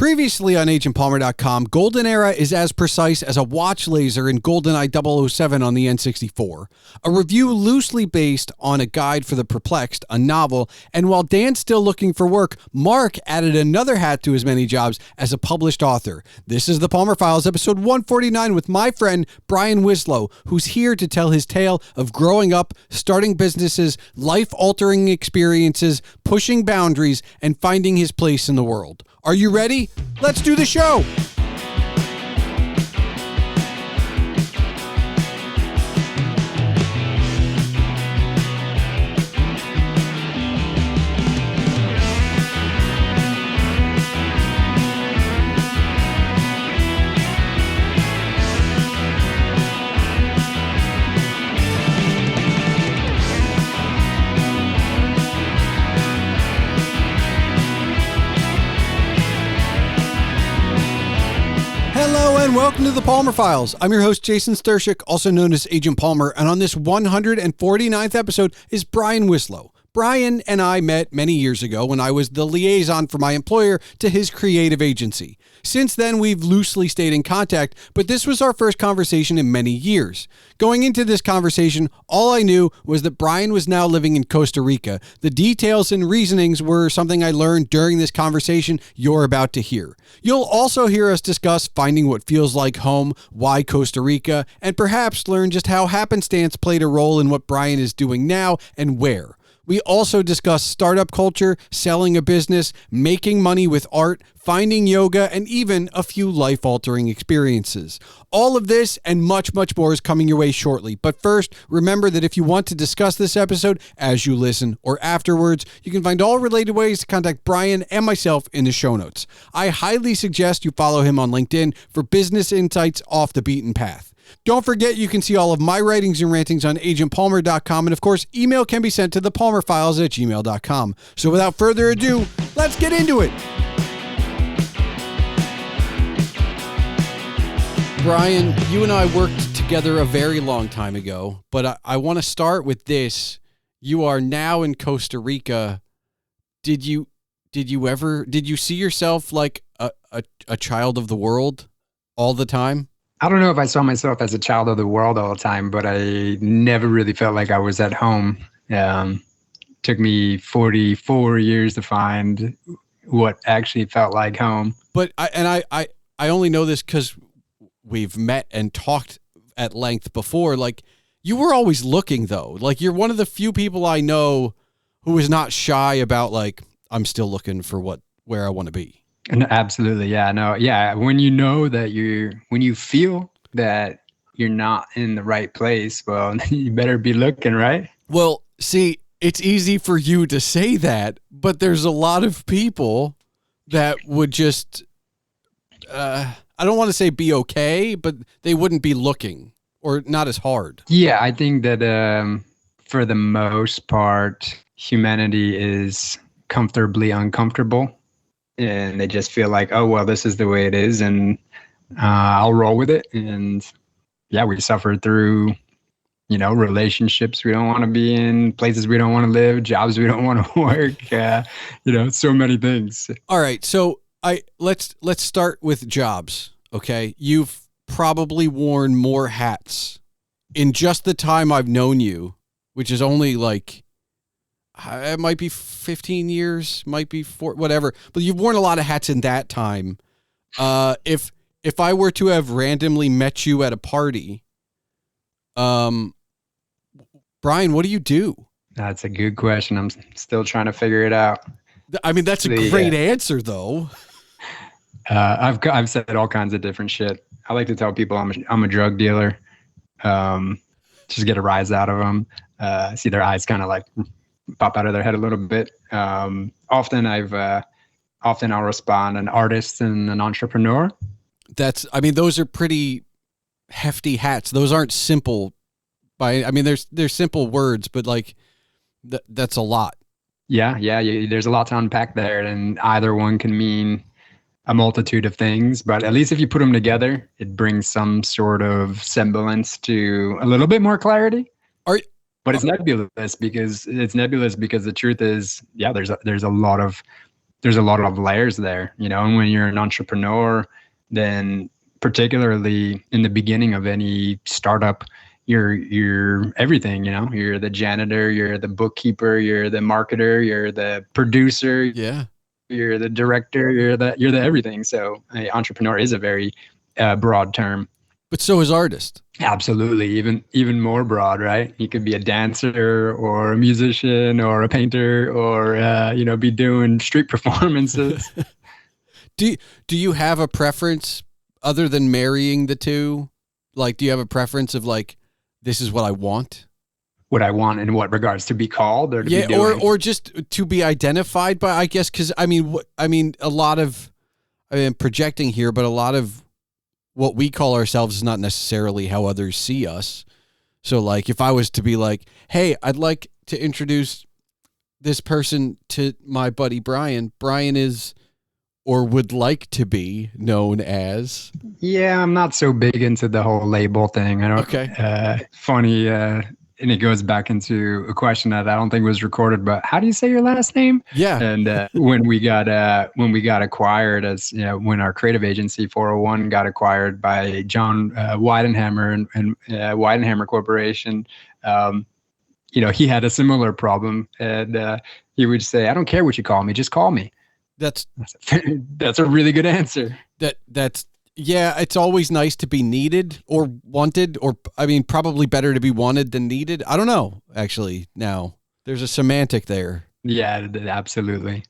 Previously on agentpalmer.com, GoldenEra is as precise as a watch laser in GoldenEye 007 on the N64. A review loosely based on a guide for the Perplexed, a novel, and while Dan's still looking for work, Mark added another hat to his many jobs as a published author. This is the Palmer Files, episode 149, with my friend Brian Wcislo, who's here to tell his tale of growing up, starting businesses, life-altering experiences, pushing boundaries, and finding his place in the world. Are you ready? Let's do the show. Hello and welcome to the Palmer Files. I'm your host, Jason Stershik, also known as Agent Palmer, and on this 149th episode is Brian Wcislo. Brian and I met many years ago when I was the liaison for my employer to his creative agency. Since then, we've loosely stayed in contact, but this was our first conversation in many years. Going into this conversation, all I knew was that Brian was now living in Costa Rica. The details and reasonings were something I learned during this conversation you're about to hear. You'll also hear us discuss finding what feels like home, why Costa Rica, and perhaps learn just how happenstance played a role in what Brian is doing now and where. We also discuss startup culture, selling a business, making money with art, finding yoga, and even a few life-altering experiences. All of this and much, much more is coming your way shortly. But first, remember that if you want to discuss this episode as you listen or afterwards, you can find all related ways to contact Brian and myself in the show notes. I highly suggest you follow him on LinkedIn for business insights off the beaten path. Don't forget, you can see all of my writings and rantings on agentpalmer.com. And of course, email can be sent to thepalmerfiles@gmail.com. So without further ado, let's get into it. Brian, you and I worked together a very long time ago, but I want to start with this. You are now in Costa Rica. Did you see yourself like a child of the world all the time? I don't know if I saw myself as a child of the world all the time, but I never really felt like I was at home. Took me 44 years to find what actually felt like home. But I only know this because we've met and talked at length before. Like, you were always looking, though. Like, you're one of the few people I know who is not shy about, like, I'm still looking for where I want to be. And absolutely. Yeah, no. Yeah. When you know that when you feel that you're not in the right place, well, you better be looking, right? Well, see, it's easy for you to say that, but there's a lot of people that would just, I don't want to say be okay, but they wouldn't be looking or not as hard. Yeah. I think that, for the most part, humanity is comfortably uncomfortable. And they just feel like, oh, well, this is the way it is, and I'll roll with it. And yeah, we suffer through, relationships we don't want to be in, places we don't want to live, jobs we don't want to work, so many things. All right. So let's start with jobs. Okay. You've probably worn more hats in just the time I've known you, which is only like, it might be 15 years, might be 4, whatever. But you've worn a lot of hats in that time. If I were to have randomly met you at a party, Brian, what do you do? That's a good question. I'm still trying to figure it out. I mean, that's a great answer, though. I've said all kinds of different shit. I like to tell people I'm a drug dealer. Just get a rise out of them. See their eyes kind of like pop out of their head a little bit. Often I'll respond an artist and an entrepreneur. Those are pretty hefty hats. Those aren't simple they're simple words, but like that's a lot. Yeah. There's a lot to unpack there, and either one can mean a multitude of things, but at least if you put them together, it brings some sort of semblance to a little bit more clarity. But it's nebulous because the truth is, yeah, there's a lot of there's a lot of layers there, and when you're an entrepreneur, then particularly in the beginning of any startup, you're everything, you're the janitor, you're the bookkeeper, you're the marketer, you're the producer, Yeah. you're the director, you're the everything. So entrepreneur is a very broad term. But so is artist. Absolutely. Even more broad, right? You could be a dancer or a musician or a painter or, be doing street performances. Do you have a preference other than marrying the two? Like, do you have a preference of like, this is what I want? What I want in what regards, to be called or to be doing? or just to be identified by, I guess, because I mean, a lot of, projecting here, but a lot of what we call ourselves is not necessarily how others see us. So like, if I was to be like, hey, I'd like to introduce this person to my buddy Brian is, or would like to be known as. Yeah, I'm not so big into the whole label thing. I don't. Okay. Funny, and it goes back into a question that I don't think was recorded. But how do you say your last name? Yeah. And when we got acquired, as when our creative agency 401 got acquired by John Weidenhammer and Weidenhammer Corporation, he had a similar problem, and he would say, "I don't care what you call me, just call me." That's a really good answer. Yeah, it's always nice to be needed or wanted, or probably better to be wanted than needed. I don't know, actually. Now there's a semantic there. Yeah, absolutely.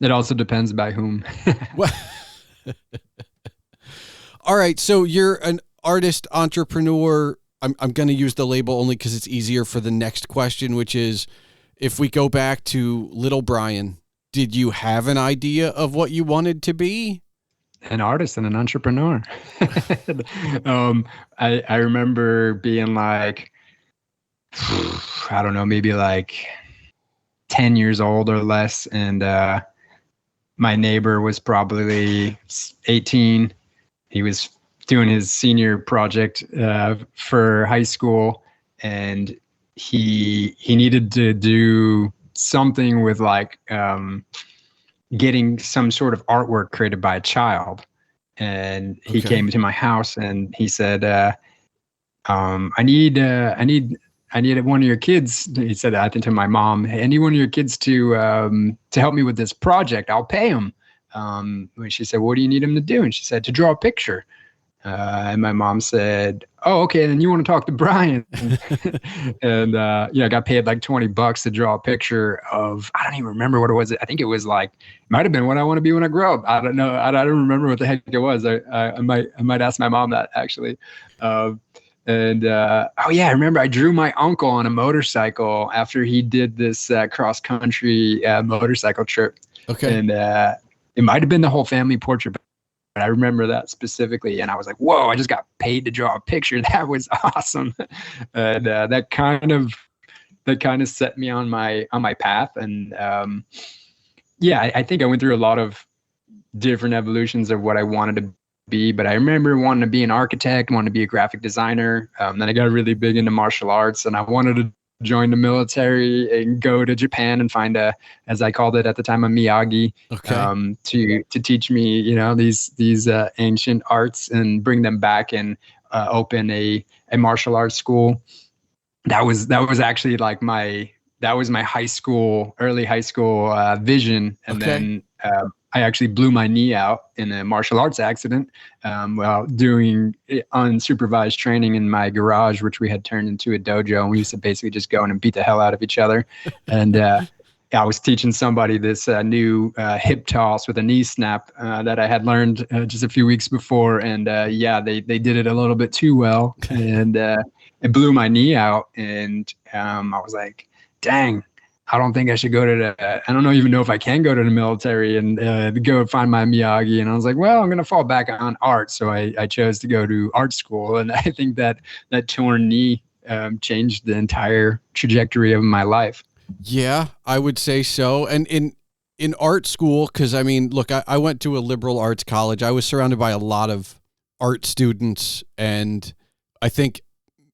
It also depends by whom. All right, so you're an artist, entrepreneur. I'm going to use the label only because it's easier for the next question, which is, if we go back to little Brian, did you have an idea of what you wanted to be? An artist and an entrepreneur. I remember being like, I don't know, maybe like 10 years old or less. And my neighbor was probably 18. He was doing his senior project for high school. And he needed to do something with like getting some sort of artwork created by a child. And he came to my house and he said, I need one of your kids. He said, I think to my mom, hey, I need one of your kids to help me with this project. I'll pay him. She said, what do you need him to do? And she said, to draw a picture. And my mom said, oh, okay, then you want to talk to Brian. And I got paid like $20 to draw a picture of, I don't even remember what it was. I think it was like, might have been what I want to be when I grow up. I don't know. I don't remember what the heck it was. I might ask my mom that, actually. I remember I drew my uncle on a motorcycle after he did this cross-country motorcycle trip. Okay. And it might have been the whole family portrait, but I remember that specifically, and I was like, whoa, I just got paid to draw a picture. That was awesome. And that kind of set me on my path. And I think I went through a lot of different evolutions of what I wanted to be, but I remember wanting to be an architect, wanting to be a graphic designer. Then I got really big into martial arts, and I wanted to join the military and go to Japan and find as I called it at the time, a Miyagi, to teach me, these ancient arts and bring them back and open a martial arts school. That was actually like my early high school vision. And then I actually blew my knee out in a martial arts accident while doing unsupervised training in my garage, which we had turned into a dojo. And we used to basically just go in and beat the hell out of each other. And I was teaching somebody this new hip toss with a knee snap that I had learned just a few weeks before. And they did it a little bit too well. And it blew my knee out. And I was like, dang. I don't think I should go to I don't even know if I can go to the military and go find my Miyagi. And I was like, well, I'm going to fall back on art. So I chose to go to art school. And I think that torn knee changed the entire trajectory of my life. Yeah, I would say so. And in art school, because look, I went to a liberal arts college. I was surrounded by a lot of art students. And I think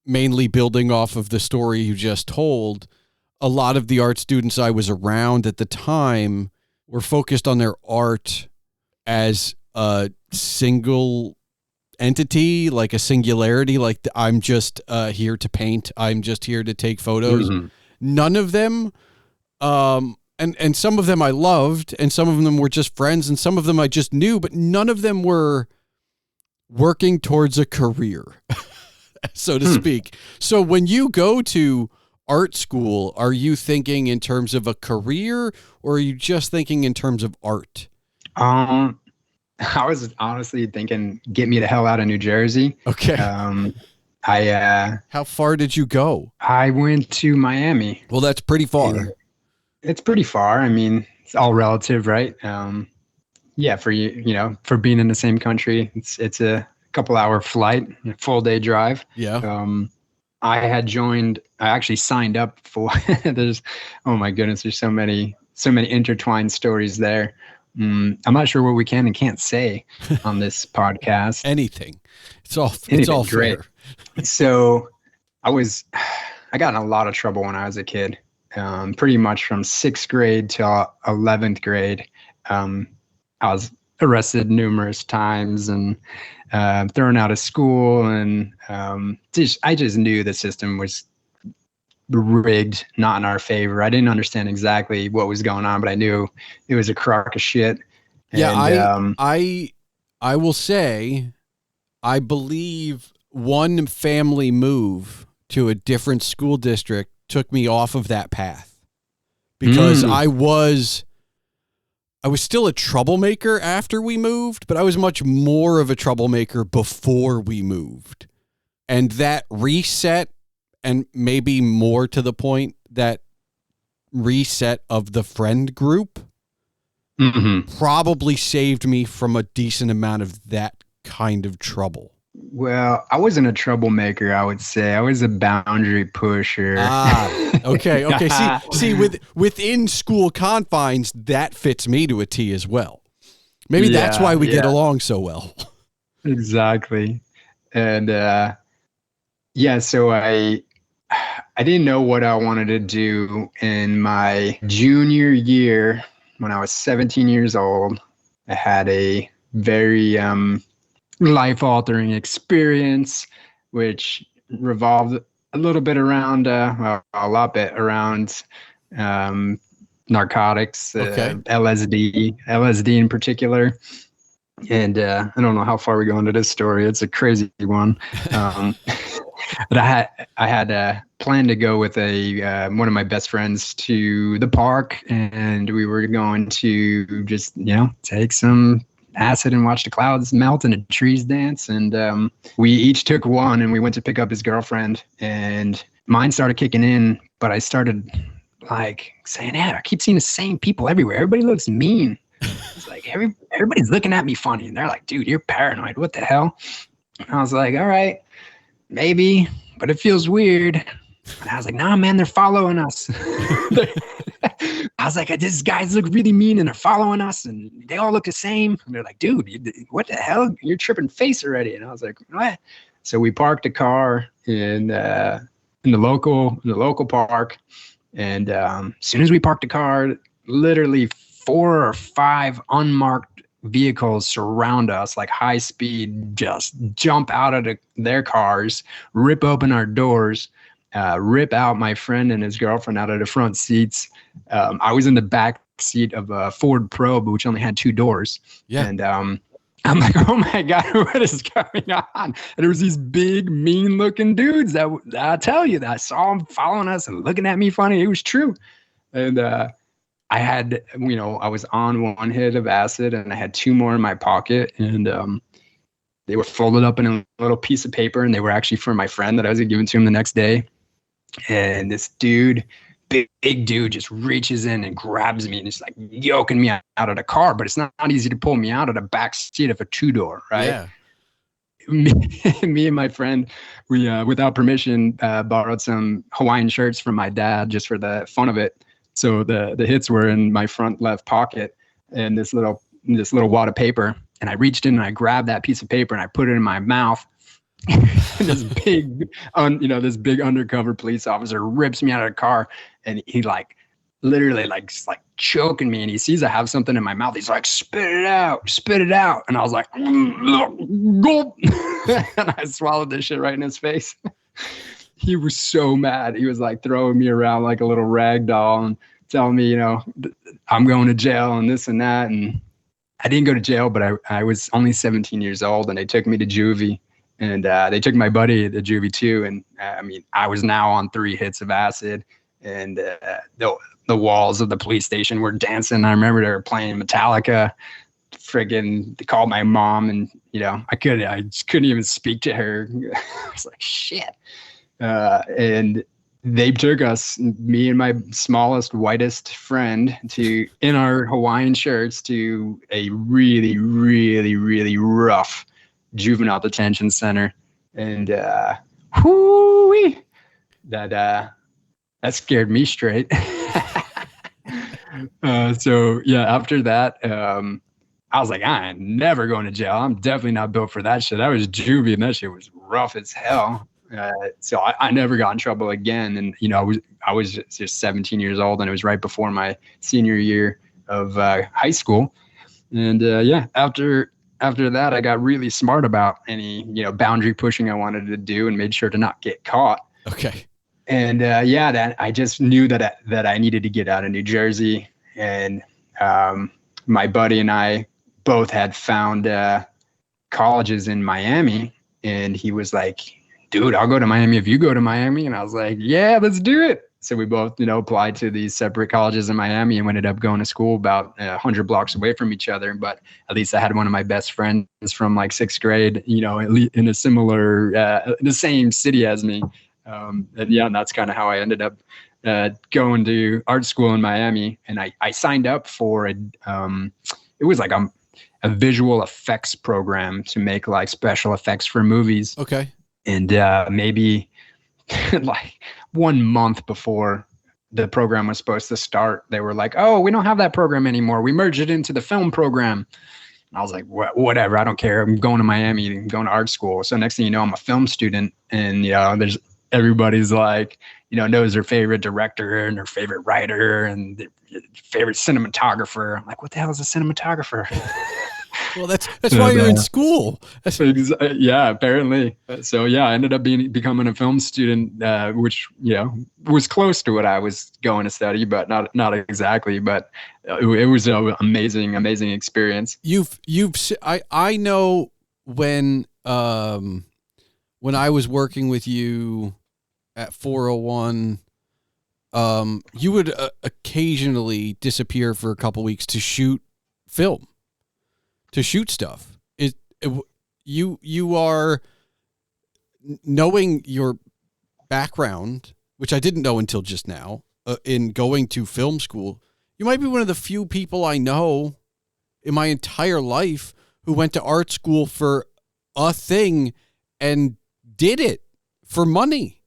mainly building off of the story you just told, a lot of the art students I was around at the time were focused on their art as a single entity, like a singularity, like I'm just here to paint, I'm just here to take photos. Mhm. None of them, and some of them I loved, and some of them were just friends, and some of them I just knew, but none of them were working towards a career, so to speak. So when you go to art school, are you thinking in terms of a career, or are you just thinking in terms of art? I was honestly thinking, get me the hell out of New Jersey. Okay. How far did you go? I went to Miami. Well, that's pretty far. Yeah. It's pretty far. I mean, it's all relative, right? Yeah, for for being in the same country, it's a couple hour flight, a full day drive. Yeah. I actually signed up for, oh my goodness, there's so many intertwined stories there. I'm not sure what we can and can't say on this podcast. Anything. It's all great. fair. So I got in a lot of trouble when I was a kid. Pretty much from 6th grade to 11th grade. I was arrested numerous times and thrown out of school, and I just knew the system was rigged, not in our favor. I didn't understand exactly what was going on, but I knew it was a crock of shit. Yeah, and, I will say, I believe one family move to a different school district took me off of that path, because I was still a troublemaker after we moved, but I was much more of a troublemaker before we moved. And that reset, and maybe more to the point, that reset of the friend group probably saved me from a decent amount of that kind of trouble. Well, I wasn't a troublemaker, I would say. I was a boundary pusher. Okay. See, within school confines, that fits me to a T as well. Maybe that's why we get along so well. Exactly. And so I didn't know what I wanted to do in my junior year. When I was 17 years old, I had a very life-altering experience, which revolved a little bit around, a lot bit around narcotics, LSD in particular. And I don't know how far we go into this story. It's a crazy one. But I had planned to go with one of my best friends to the park, and we were going to just take some acid and watch the clouds melt and the trees dance. And we each took one, and we went to pick up his girlfriend, and mine started kicking in, but I started like saying, I keep seeing the same people everywhere. Everybody looks mean. It's like everybody's looking at me funny, and they're like, dude, you're paranoid. What the hell? And I was like, all right, maybe, but it feels weird. And I was like, nah, man, they're following us. I was like, these guys look really mean, and they're following us, and they all look the same. And they're like, dude, what the hell? You're tripping face already. And I was like, what? So we parked a car in the local park. And as soon as we parked the car, literally 4 or 5 unmarked vehicles surround us, like high speed, just jump out of their cars, rip open our doors, rip out my friend and his girlfriend out of the front seats. I was in the back seat of a Ford Probe, which only had 2 doors. Yeah. And I'm like, oh my God, what is going on? And there was these big, mean looking dudes that I tell you, that I saw them following us and looking at me funny. It was true. And I had, I was on 1 hit of acid, and I had 2 more in my pocket, and they were folded up in a little piece of paper, and they were actually for my friend that I was going to give it to him the next day. And this dude, big dude, just reaches in and grabs me and is like yoking me out of the car, but it's not easy to pull me out of the back seat of a 2-door, right? Yeah. Me and my friend, we, without permission, borrowed some Hawaiian shirts from my dad just for the fun of it. So the hits were in my front left pocket, and this little wad of paper. And I reached in and I grabbed that piece of paper and I put it in my mouth. This big undercover police officer rips me out of the car, and he like literally like just like choking me, and he sees I have something in my mouth. He's like, spit it out, spit it out. And I was like, gulp. And I swallowed this shit right in his face. He was so mad. He was like throwing me around like a little rag doll and telling me, I'm going to jail and this and that. And I didn't go to jail, but I was only 17 years old, and they took me to juvie, and they took my buddy to juvie too. And I was now on 3 hits of acid, and the walls of the police station were dancing. I remember they were playing Metallica. Friggin', they called my mom, and I just couldn't even speak to her. I was like, shit. And they took us, me and my smallest, whitest friend, in our Hawaiian shirts, to a really, really, really rough juvenile detention center. And that scared me straight. So yeah, after that, I was like, I ain't never going to jail. I'm definitely not built for that shit. I was juvie, and that shit was rough as hell. So I never got in trouble again. And, I was just 17 years old, and it was right before my senior year of high school. And after that, I got really smart about any, boundary pushing I wanted to do, and made sure to not get caught. Okay. And that I just knew that I needed to get out of New Jersey. And my buddy and I both had found colleges in Miami, and he was like, dude, I'll go to Miami if you go to Miami. And I was like, yeah, let's do it. So we both, applied to these separate colleges in Miami, and we ended up going to school about 100 blocks away from each other. But at least I had one of my best friends from like 6th grade, in a similar, the same city as me. And that's kind of how I ended up going to art school in Miami. And I signed up for it was like a visual effects program to make like special effects for movies. Okay. And maybe like 1 month before the program was supposed to start, they were like, oh, we don't have that program anymore. We merged it into the film program. And I was like, whatever, I don't care. I'm going to Miami, I'm going to art school. So next thing you know, I'm a film student, and there's everybody's like, knows their favorite director and their favorite writer and their favorite cinematographer. I'm like, what the hell is a cinematographer? Well, that's why you're in school. Yeah, apparently. So I ended up becoming a film student, which was close to what I was going to study, but not exactly. But it was an amazing experience. I know when I was working with you at 401, you would occasionally disappear for a couple weeks to shoot film. To shoot stuff. You are, knowing your background, which I didn't know until just now, in going to film school, you might be one of the few people I know in my entire life who went to art school for a thing and did it for money.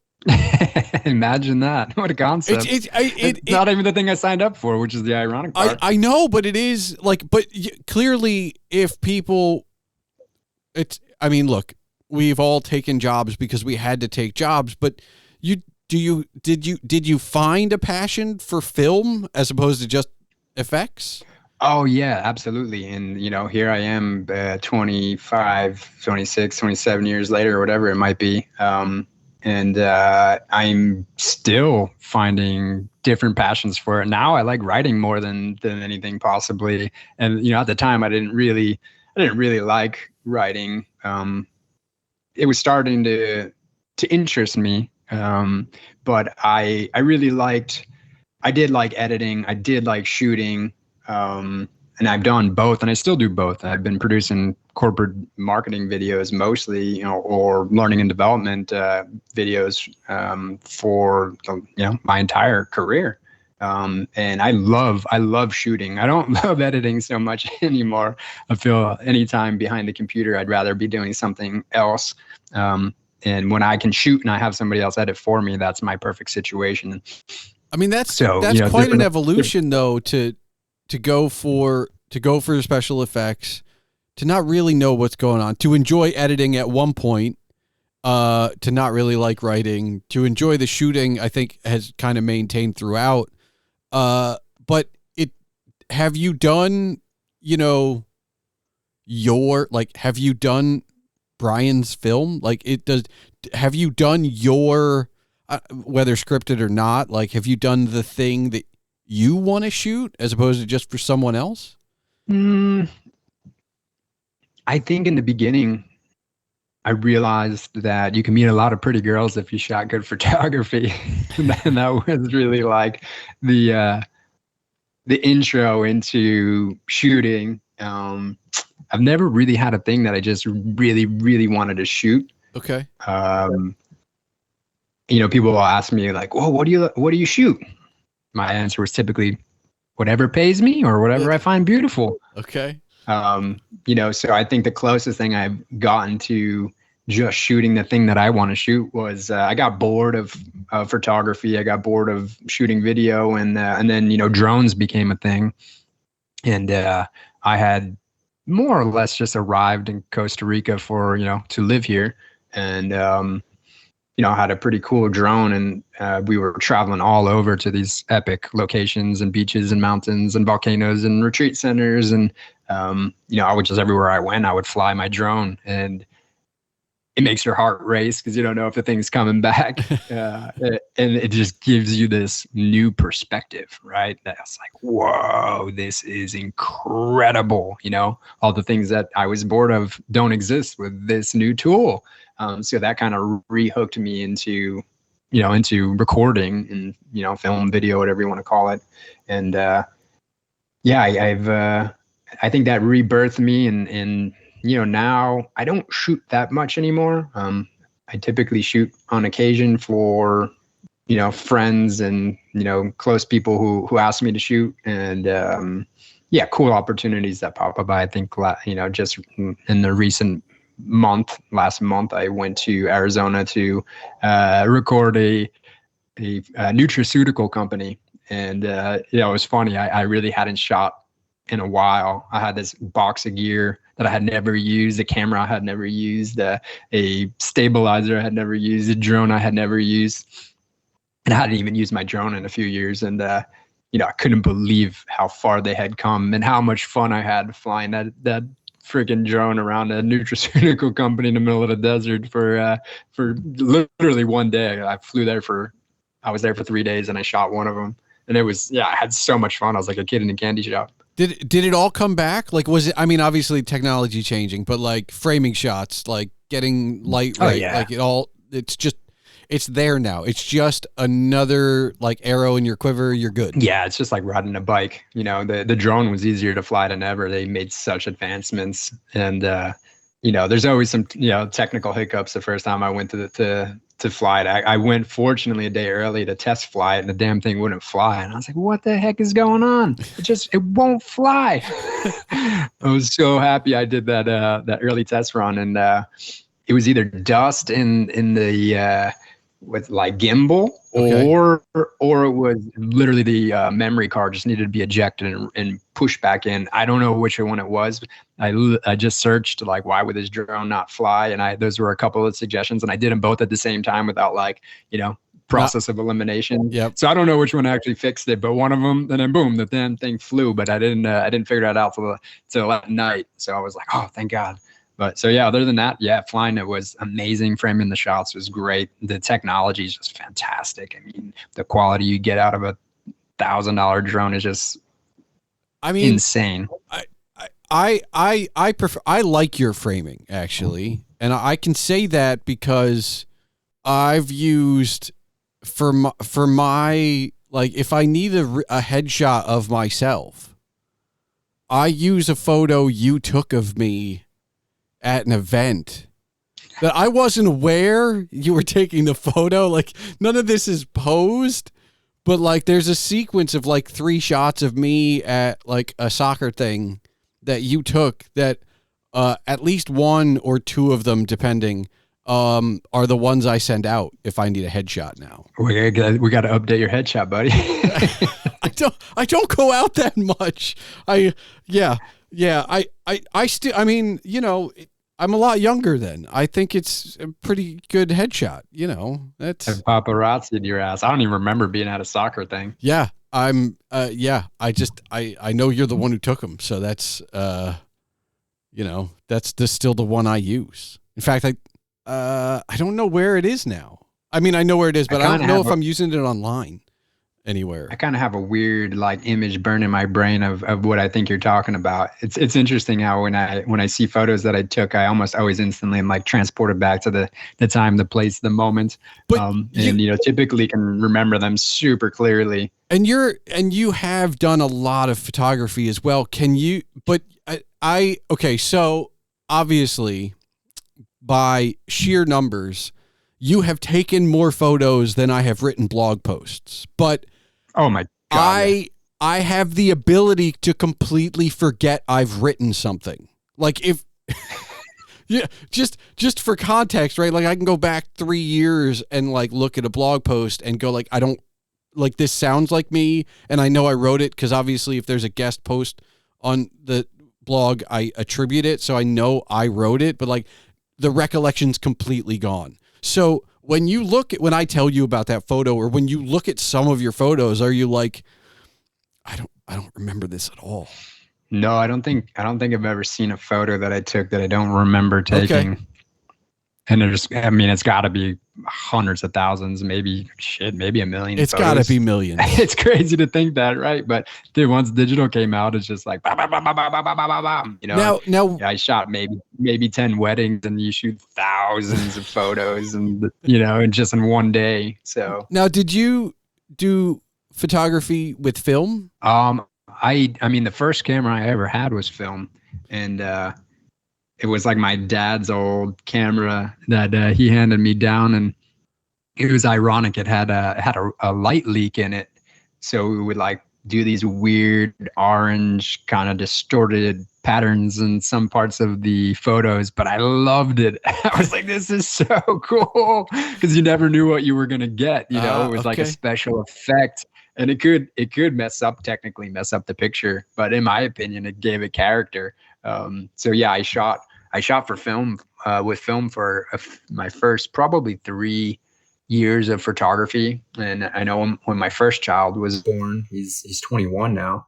Imagine that. What a concept. It's not even the thing I signed up for, which is the ironic part. I know, but it is like, but clearly if people, look, we've all taken jobs because we had to take jobs, but did you find a passion for film as opposed to just effects? Oh yeah, absolutely. And here I am 25, 26, 27 years later, or whatever it might be. And I'm still finding different passions for it. Now I like writing more than anything possibly. And at the time I didn't really like writing. It was starting to interest me. But I did like editing. I did like shooting. And I've done both, and I still do both. I've been producing corporate marketing videos mostly, or learning and development videos for my entire career. And I love shooting. I don't love editing so much anymore. I feel anytime behind the computer, I'd rather be doing something else. And when I can shoot and I have somebody else edit for me, that's my perfect situation. I mean, that's quite an evolution though, to go for the special effects, to not really know what's going on, to enjoy editing at one point, to not really like writing, to enjoy the shooting, I think has kind of maintained throughout. But have you done, have you done Brian's film? Have you done your, whether scripted or not, have you done the thing that you want to shoot as opposed to just for someone else? I think in the beginning, I realized that you can meet a lot of pretty girls if you shot good photography. And that was really like the intro into shooting. I've never really had a thing that I just really, really wanted to shoot. Okay. People will ask me like, "Well, what do you shoot?" My answer was typically, "Whatever pays me or whatever I find beautiful." Okay. So I think the closest thing I've gotten to just shooting the thing that I want to shoot was I got bored of photography. I got bored of shooting video, and then drones became a thing, and I had more or less just arrived in Costa Rica for to live here, and I had a pretty cool drone, and we were traveling all over to these epic locations and beaches and mountains and volcanoes and retreat centers, and I would just, everywhere I went, I would fly my drone, and it makes your heart race because you don't know if the thing's coming back. And it just gives you this new perspective, right? That's like, whoa, this is incredible. All the things that I was bored of don't exist with this new tool. So that kind of rehooked me into recording and, film, video, whatever you want to call it. And I think that rebirthed me, and now I don't shoot that much anymore. I typically shoot on occasion for, friends and, close people who ask me to shoot, and cool opportunities that pop up. I think, just in the last month, I went to Arizona to record a nutraceutical company. And, it was funny. I really hadn't shot in a while. I had this box of gear that I had never used, a camera I had never used, a stabilizer I had never used, a drone I had never used. And I hadn't even used my drone in a few years. And, I couldn't believe how far they had come and how much fun I had flying that freaking drone around a nutraceutical company in the middle of the desert for literally one day. I was there for 3 days, and I shot one of them. And it was, I had so much fun. I was like a kid in a candy shop. Did it all come back? Was it, obviously technology changing, but framing shots, getting light right, it's there now. It's just another arrow in your quiver. You're good. Yeah. It's just like riding a bike. The drone was easier to fly than ever. They made such advancements, and, there's always some, technical hiccups the first time I went to fly it. I went, fortunately, a day early to test fly it, and the damn thing wouldn't fly. And I was like, what the heck is going on? It won't fly. I was so happy I did that early test run. And it was either dust in the with gimbal, okay, or it was literally the memory card just needed to be ejected and pushed back in. I don't know which one it was. I just searched why would this drone not fly, and those were a couple of suggestions, and I did them both at the same time without process of elimination. Yep. So I don't know which one actually fixed it, but one of them, and then boom, the damn thing flew. But I didn't figure that out till at night. So I was like, oh, thank God. But so other than that, flying it was amazing. Framing the shots was great. The technology is just fantastic. The quality you get out of a $1,000 drone is just, insane. I prefer. I like your framing, actually, and I can say that because I've used for my if I need a headshot of myself, I use a photo you took of me at an event that I wasn't aware you were taking the photo. None of this is posed, but there's a sequence of 3 shots of me at a soccer thing that you took that at least 1 or 2 of them, depending, are the ones I send out if I need a headshot now. We got to update your headshot, buddy. I don't go out that much. I still, I'm a lot younger then. I think it's a pretty good headshot. That's paparazzi in your ass. I don't even remember being at a soccer thing. Yeah. yeah, I know you're the one who took them. So that's, that's still the one I use. In fact, I don't know where it is now. I mean, I know where it is, but I don't know if I'm using it online anywhere. I kind of have a weird like image burn in my brain of what I think you're talking about. It's interesting how when I see photos that I took, I almost always instantly am like transported back to the time, the place, the moment. But and typically can remember them super clearly. And you have done a lot of photography as well. Can you? But okay. So obviously, by sheer numbers, you have taken more photos than I have written blog posts. But oh my God, I have the ability to completely forget I've written something. Like if, yeah, just for context, right? Like I can go back 3 years and like look at a blog post and go like, I don't like this sounds like me. And I know I wrote it because obviously if there's a guest post on the blog, I attribute it. So I know I wrote it, but like the recollection's completely gone. So when I tell you about that photo or when you look at some of your photos, are you like, I don't remember this at all? No, I don't think I've ever seen a photo that I took that I don't remember taking. Okay. And it's got to be hundreds of thousands, maybe a million. It's got to be millions. It's crazy to think that, right? But dude, once digital came out, it's just like, bah, bah, bah, bah, bah, bah, bah, bah. Now, I shot maybe 10 weddings, and you shoot thousands of photos, and and just in one day. So now, did you do photography with film? I mean, the first camera I ever had was film, and it was like my dad's old camera that he handed me down, and it was ironic. It had a light leak in it, so we would like do these weird orange kind of distorted patterns in some parts of the photos. But I loved it. I was like, "This is so cool," because you never knew what you were gonna get. It was like a special effect, and it could technically mess up the picture. But in my opinion, it gave it character. So yeah, I shot for film with film for my first probably 3 years of photography. And I know when my first child was born, he's 21 now.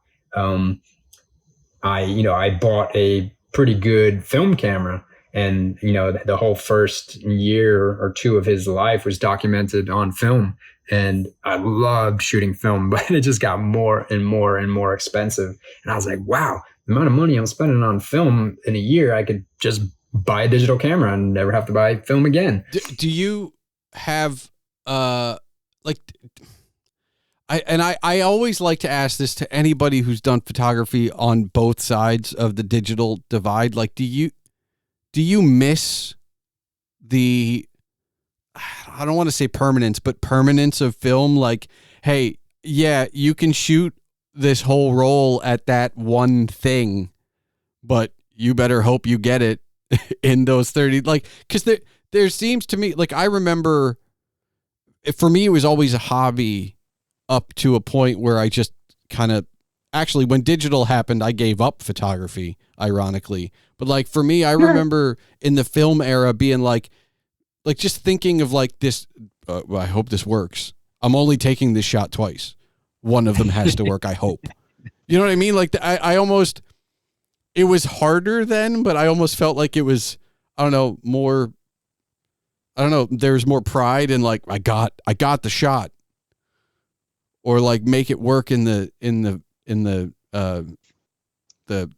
I bought a pretty good film camera, and the whole first year or two of his life was documented on film. And I loved shooting film, but it just got more and more and more expensive. And I was like, wow, the amount of money I'm spending on film in a year, I could just buy a digital camera and never have to buy film again. Do you have I always like to ask this to anybody who's done photography on both sides of the digital divide. Like, do you miss the, I don't want to say permanence of film? Like, hey, yeah, you can shoot this whole roll at that one thing, but you better hope you get it in those 30, like, because there seems to me, like, I remember, for me, it was always a hobby up to a point where I just kind of, actually, when digital happened, I gave up photography, ironically. But like, for me, I remember in the film era being like just thinking of like this, I hope this works. I'm only taking this shot twice. One of them has to work, I hope. You know what I mean? Like, I almost, it was harder then, but I almost felt like it was, I don't know, there's more pride in like, I got the shot, or like make it work in the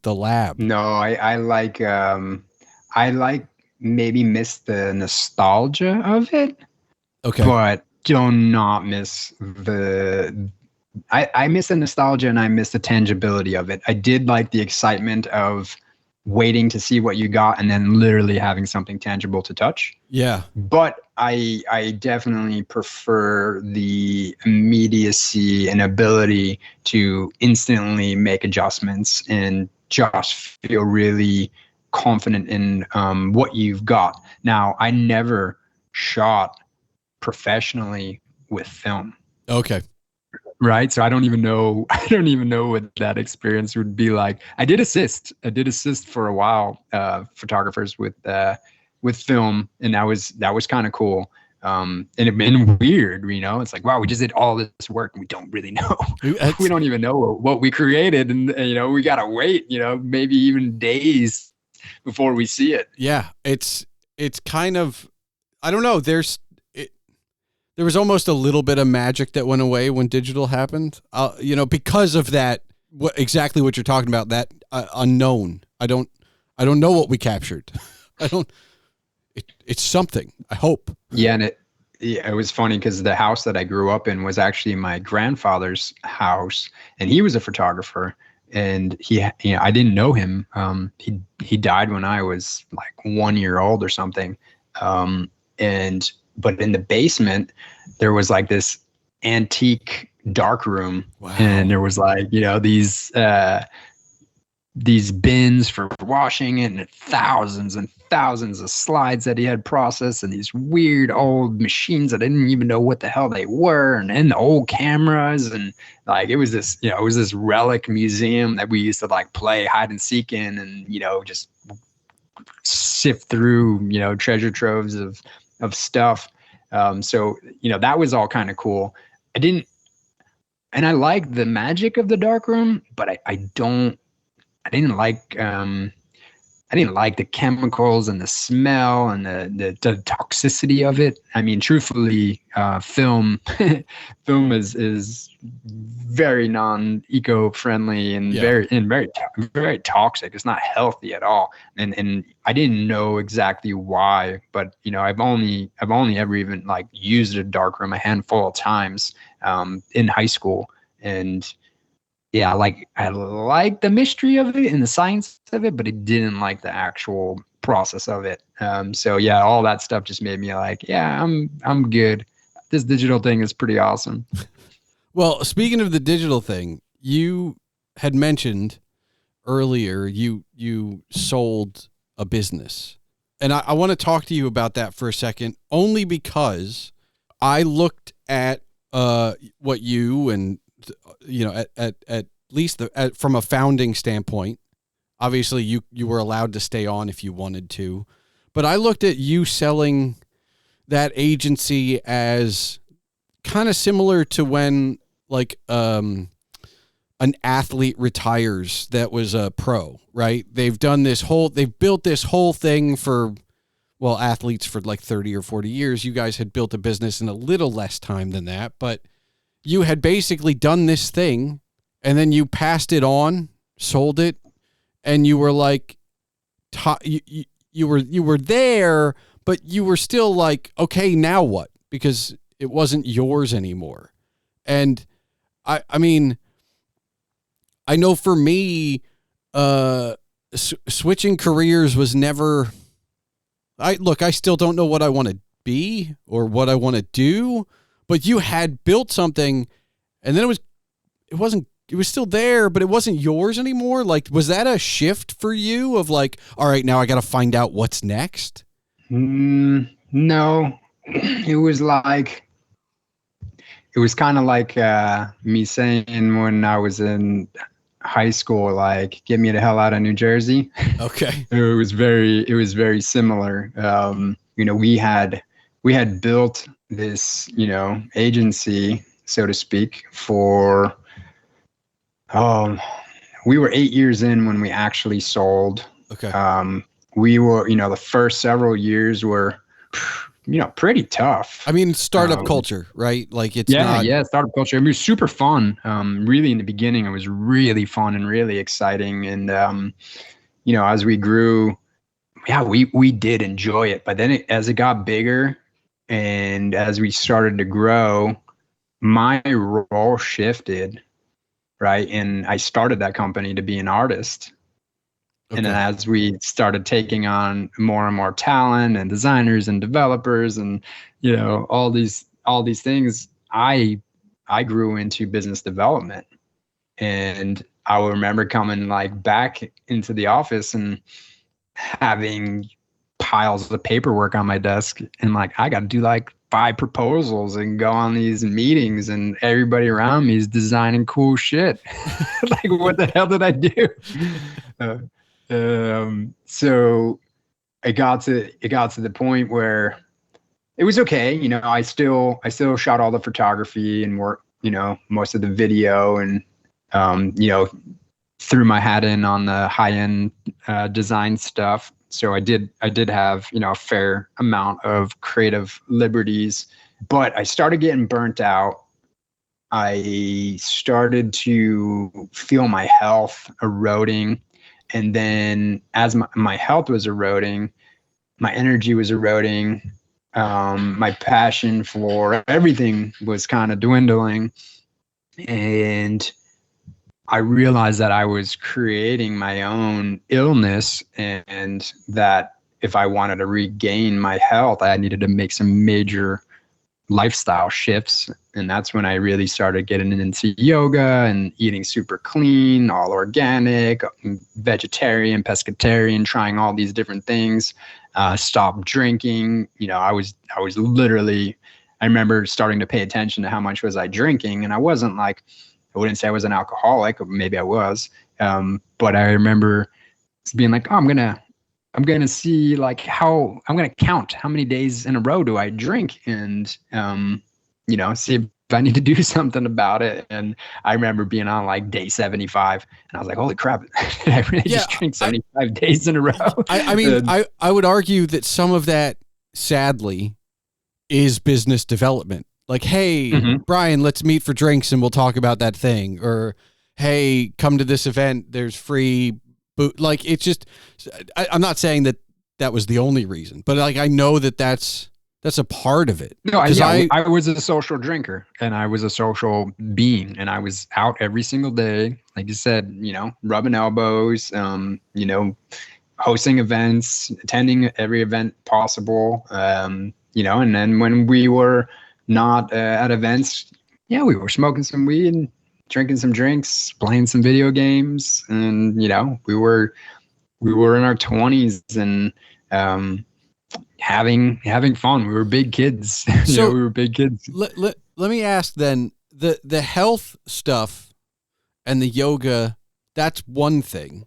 lab. No, I like maybe miss the nostalgia of it. Okay. But do not miss I miss the nostalgia, and I miss the tangibility of it. I did like the excitement of waiting to see what you got and then literally having something tangible to touch. Yeah. But I definitely prefer the immediacy and ability to instantly make adjustments and just feel really confident in what you've got. Now, I never shot professionally with film. Okay. Right. So I don't even know what that experience would be like. I did assist for a while, photographers with film, and that was kind of cool. And it been weird, it's like, wow, we just did all this work and we don't really know. We don't even know what we created. And we got to wait, maybe even days before we see it. Yeah. It's kind of, I don't know. There was almost a little bit of magic that went away when digital happened, because of that, exactly what you're talking about, that unknown. I don't know what we captured. It's something, I hope. Yeah. And it was funny because the house that I grew up in was actually my grandfather's house, and he was a photographer, and I didn't know him. He died when I was like 1 year old or something. But in the basement, there was like this antique dark room. Wow. And there was like, these bins for washing it, and thousands and thousands of slides that he had processed, and these weird old machines that I didn't even know what the hell they were, and the old cameras, and like it was this relic museum that we used to like play hide and seek in, and just sift through treasure troves of stuff. So that was all kind of cool. I liked the magic of the dark room, but I didn't like the chemicals and the smell and the toxicity of it. I mean, truthfully, film is very non-eco-friendly and very toxic. It's not healthy at all. And I didn't know exactly why, but I've only ever even like used a darkroom a handful of times in high school. And yeah, I like the mystery of it and the science of it, but I didn't like the actual process of it. So yeah, all that stuff just made me like, yeah, I'm good. This digital thing is pretty awesome. Well, speaking of the digital thing, you had mentioned earlier you sold a business, and I want to talk to you about that for a second, only because I looked at what you and at least from a founding standpoint. Obviously you were allowed to stay on if you wanted to, but I looked at you selling that agency as kind of similar to when like an athlete retires that was a pro, right? They've built this whole thing for, well, athletes for like 30 or 40 years. You guys had built a business in a little less time than that, but you had basically done this thing and then you passed it on, sold it, and you were like, you were there, but you were still like, okay, now what? Because it wasn't yours anymore. And I mean, I know for me, switching careers was never, I still don't know what I want to be or what I want to do, but you had built something and then it was still there, but it wasn't yours anymore. Like, was that a shift for you of like, all right, now I got to find out what's next? No, it was kind of like me saying when I was in high school, like, get me the hell out of New Jersey. Okay. It was very similar. We had built this, agency, so to speak, for, we were 8 years in when we actually sold. Okay. We were, the first several years were, pretty tough. I mean, startup culture, right? Like it's startup culture. It was super fun. Really in the beginning, it was really fun and really exciting. And, as we grew, we did enjoy it. But then as it got bigger and as we started to grow, my role shifted, right? And I started that company to be an artist. Okay. And then as we started taking on more and more talent and designers and developers and, all these things, I grew into business development. And I will remember coming like back into the office and having piles of paperwork on my desk and like, I got to do like 5 proposals and go on these meetings and everybody around me is designing cool shit. Like, what the hell did I do? So it got to the point where it was okay. I still shot all the photography and worked, most of the video, and, threw my hat in on the high end design stuff. So I did have, a fair amount of creative liberties, but I started getting burnt out. I started to feel my health eroding. And then as my health was eroding, my energy was eroding. My passion for everything was kind of dwindling. And I realized that I was creating my own illness, and that if I wanted to regain my health, I needed to make some major lifestyle shifts. And that's when I really started getting into yoga and eating super clean, all organic, vegetarian, pescatarian, trying all these different things. Stopped drinking. I was literally, I remember starting to pay attention to how much was I drinking. And I wouldn't say I was an alcoholic, or maybe I was. But I remember being like, oh, I'm going to see I'm going to count how many days in a row do I drink, and, see if I need to do something about it. And I remember being on like day 75, and I was like, holy crap, I really just drink 75 days in a row. I mean, I would argue that some of that, sadly, is business development. Like, hey, Brian, let's meet for drinks and we'll talk about that thing. Or, hey, come to this event. There's free boot. Like, it's just, I'm not saying that was the only reason, but like, I know that's a part of it. No, I was a social drinker, and I was a social being, and I was out every single day. Like you said, rubbing elbows, hosting events, attending every event possible. And then when we were not at events, we were smoking some weed, drinking some drinks, playing some video games, and we were in our 20s and having fun. We were big kids. So we were big kids. Let me ask then, the health stuff and the yoga, that's one thing,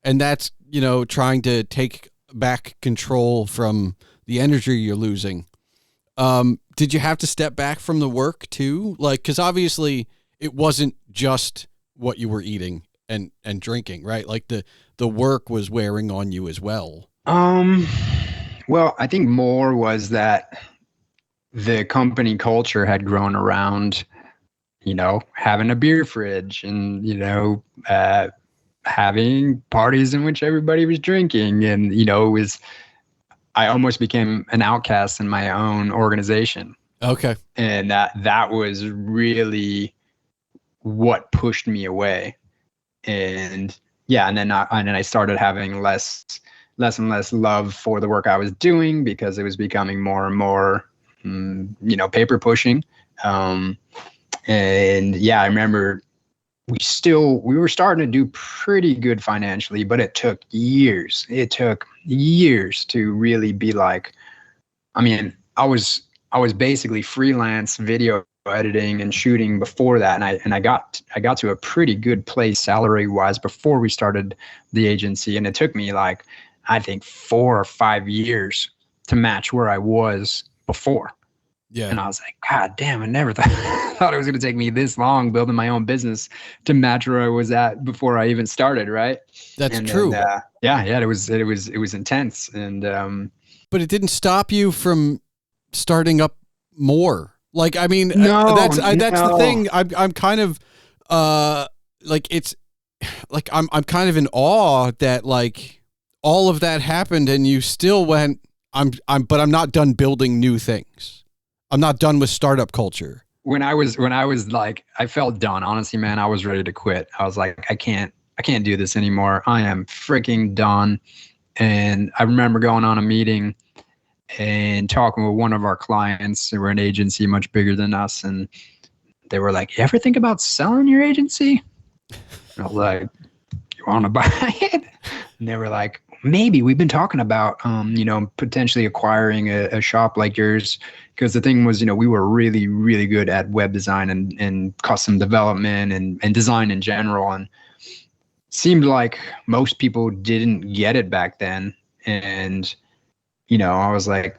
and that's trying to take back control from the energy you're losing. Did you have to step back from the work too? Like, cause obviously it wasn't just what you were eating and drinking, right? Like the work was wearing on you as well. Well, I think more was that the company culture had grown around, having a beer fridge and, having parties in which everybody was drinking. And, I almost became an outcast in my own organization. Okay. And that was really what pushed me away. And then I started having less and less love for the work I was doing, because it was becoming more and more, paper pushing. I remember we were starting to do pretty good financially, but it took years. It took years to really be like, I was basically freelance video editing and shooting before that. And I got to a pretty good place salary wise before we started the agency. And it took me like, I think 4 or 5 years to match where I was before. Yeah. And I was like, God damn, I never thought it was going to take me this long building my own business to match where I was at before I even started. Right. That's true. It was intense. And, but it didn't stop you from starting up more. Like, I mean, no, that's the thing. I'm kind of, like, it's like, I'm kind of in awe that like all of that happened and you still went, but I'm not done building new things. I'm not done with startup culture. When I was like, I felt done. Honestly, man, I was ready to quit. I was like, I can't do this anymore. I am freaking done. And I remember going on a meeting and talking with one of our clients who were an agency much bigger than us. And they were like, you ever think about selling your agency? I was like, you want to buy it? And they were like, maybe. We've been talking about, potentially acquiring a shop like yours. Because the thing was, we were really, really good at web design and custom development and design in general. And seemed like most people didn't get it back then. And, I was like,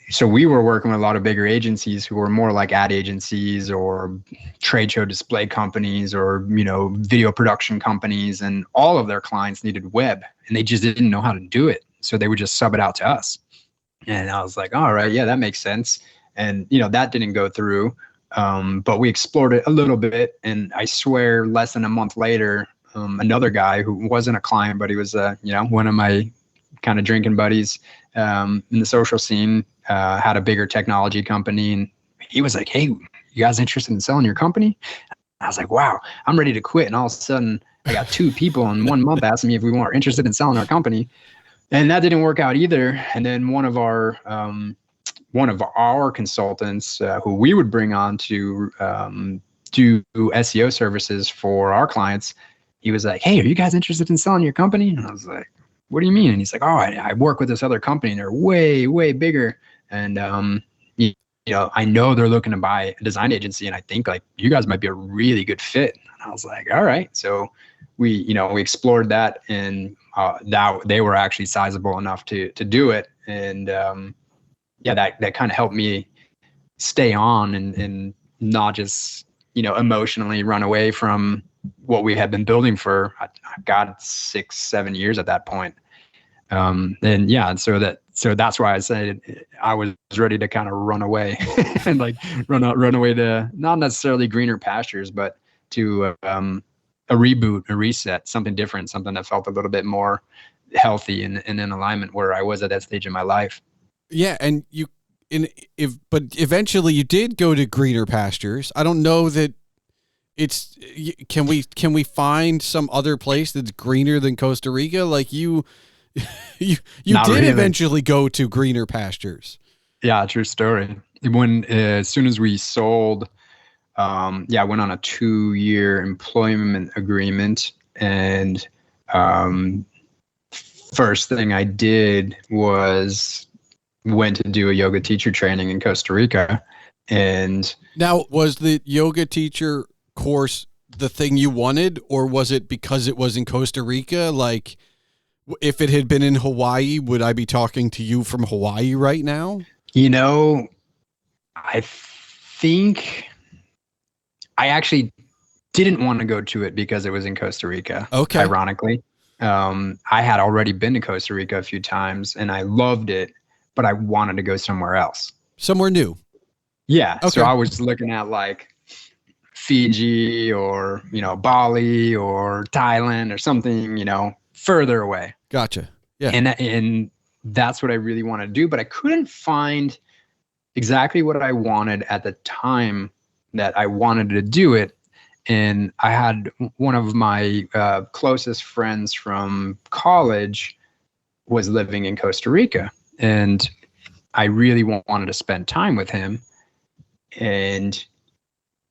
so we were working with a lot of bigger agencies who were more like ad agencies or trade show display companies or, video production companies, and all of their clients needed web and they just didn't know how to do it. So they would just sub it out to us. And I was like, all right, yeah, that makes sense. And, that didn't go through. But we explored it a little bit, and I swear less than a month later, another guy who wasn't a client, but he was, one of my kind of drinking buddies in the social scene, had a bigger technology company, and he was like, hey, you guys interested in selling your company? I was like, wow, I'm ready to quit. And all of a sudden I got 2 people in 1 month asking me if we were interested in selling our company. And that didn't work out either. And then one of our consultants, who we would bring on to do SEO services for our clients, he was like, hey, are you guys interested in selling your company? And I was like, what do you mean? And he's like, oh, I work with this other company and they're way, way bigger. And, I know they're looking to buy a design agency, and I think like you guys might be a really good fit. And I was like, all right. So we explored that, and that they were actually sizable enough to do it. And that kind of helped me stay on and not just, emotionally run away from what we had been building for, God, 6-7 years at that point. So that's why I said I was ready to kind of run away and like run away to not necessarily greener pastures, but to a reboot, a reset, something different, something that felt a little bit more healthy and in alignment where I was at that stage in my life. Yeah. And but eventually you did go to greener pastures. I don't know that can we find some other place that's greener than Costa Rica? Like you did really. Eventually go to greener pastures. Yeah, true story. When as soon as we sold, I went on a 2-year employment agreement, and first thing I did was went to do a yoga teacher training in Costa Rica. And now, was the yoga teacher course the thing you wanted, or was it because it was in Costa Rica? Like, if it had been in Hawaii, would I be talking to you from Hawaii right now? I think I actually didn't want to go to it because it was in Costa Rica. Okay. Ironically, I had already been to Costa Rica a few times and I loved it, but I wanted to go somewhere else. Somewhere new. Yeah. Okay. So I was looking at like Fiji or, Bali or Thailand or something, further away. Gotcha. Yeah. And that's what I really want to do, but I couldn't find exactly what I wanted at the time that I wanted to do it. And I had one of my closest friends from college was living in Costa Rica, and I really wanted to spend time with him. And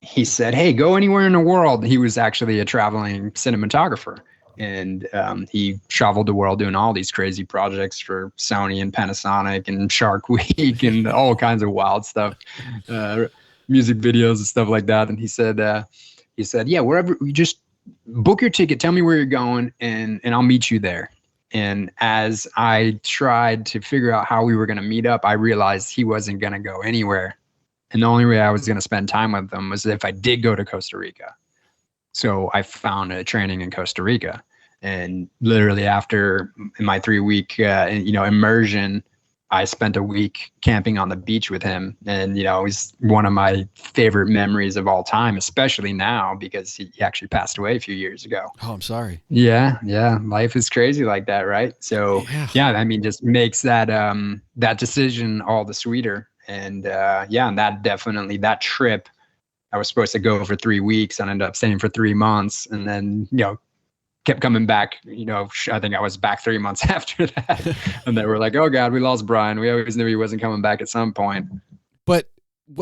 he said, hey, go anywhere in the world. He was actually a traveling cinematographer. And he traveled the world doing all these crazy projects for Sony and Panasonic and Shark Week and all kinds of wild stuff, music videos and stuff like that. And he said, yeah, wherever, you just book your ticket, tell me where you're going, and I'll meet you there. And as I tried to figure out how we were going to meet up, I realized he wasn't going to go anywhere. And the only way I was going to spend time with him was if I did go to Costa Rica. So I found a training in Costa Rica. And literally after my 3-week, immersion, I spent a week camping on the beach with him. And, he's one of my favorite memories of all time, especially now because he actually passed away a few years ago. Oh, I'm sorry. Yeah. Life is crazy like that, right? So, just makes that decision all the sweeter. And, and that trip, I was supposed to go for 3 weeks and ended up staying for 3 months. And then, kept coming back, I think I was back 3 months after that. And they were like, oh God, we lost Brian. We always knew he wasn't coming back at some point. But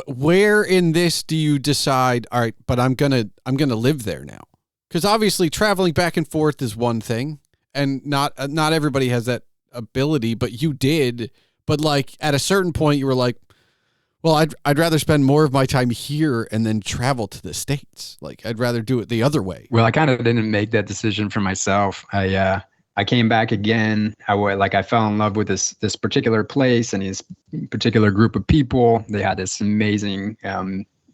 where in this do you decide, all right, but I'm going to live there now? Because obviously traveling back and forth is one thing, and not everybody has that ability, but you did. But like at a certain point you were like, well, I'd rather spend more of my time here and then travel to the States. Like I'd rather do it the other way. Well, I kind of didn't make that decision for myself. I I came back again. I fell in love with this particular place and this particular group of people. They had this amazing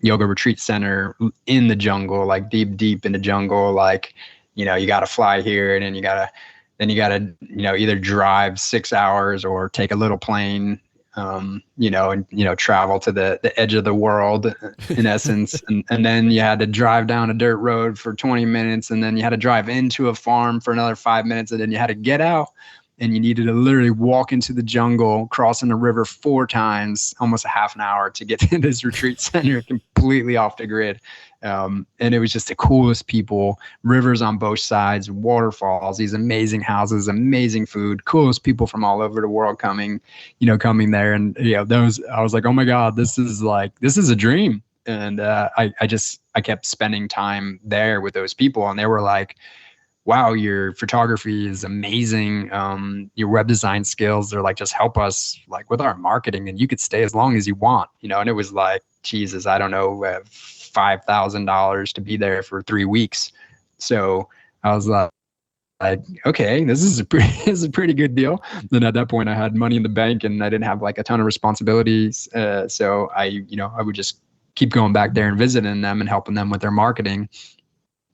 yoga retreat center in the jungle, like deep in the jungle. Like, you got to fly here, and then you got to either drive 6 hours or take a little plane, and travel to the edge of the world in essence. And then you had to drive down a dirt road for 20 minutes, and then you had to drive into a farm for another 5 minutes, and then you had to get out, and you needed to literally walk into the jungle, crossing the river 4 times, almost a half an hour to get to this retreat center, completely off the grid. And it was just the coolest people, rivers on both sides, waterfalls, these amazing houses, amazing food, coolest people from all over the world coming there. And, I was like, oh my God, this is a dream. And I kept spending time there with those people, and they were like, wow, your photography is amazing. Your web design skills, they're like, just help us like with our marketing, and you could stay as long as you want, and it was like, Jesus, I don't know, $5,000 to be there for 3 weeks. So I was like, okay, this is a pretty good deal. Then at that point I had money in the bank, and I didn't have like a ton of responsibilities. So I would just keep going back there and visiting them and helping them with their marketing.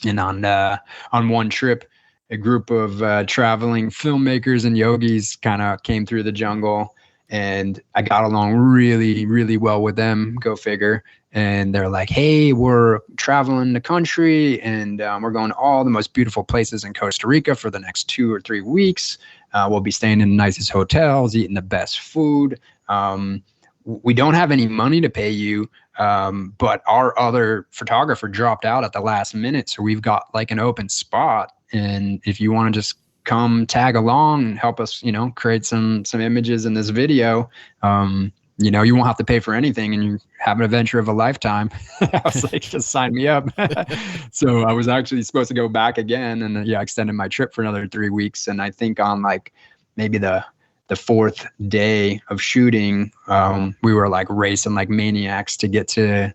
And on one trip, a group of traveling filmmakers and yogis kind of came through the jungle, and I got along really, really well with them. Go figure. And they're like, hey, we're traveling the country, and we're going to all the most beautiful places in Costa Rica for the next 2 or 3 weeks. We'll be staying in the nicest hotels, eating the best food. We don't have any money to pay you, but our other photographer dropped out at the last minute, so we've got like an open spot. And if you want to just come tag along and help us, create some images in this video, you won't have to pay for anything, and you have an adventure of a lifetime. I was like, just sign me up. So I was actually supposed to go back again, and I extended my trip for another 3 weeks. And I think on like maybe the 4th day of shooting, we were like racing like maniacs to get to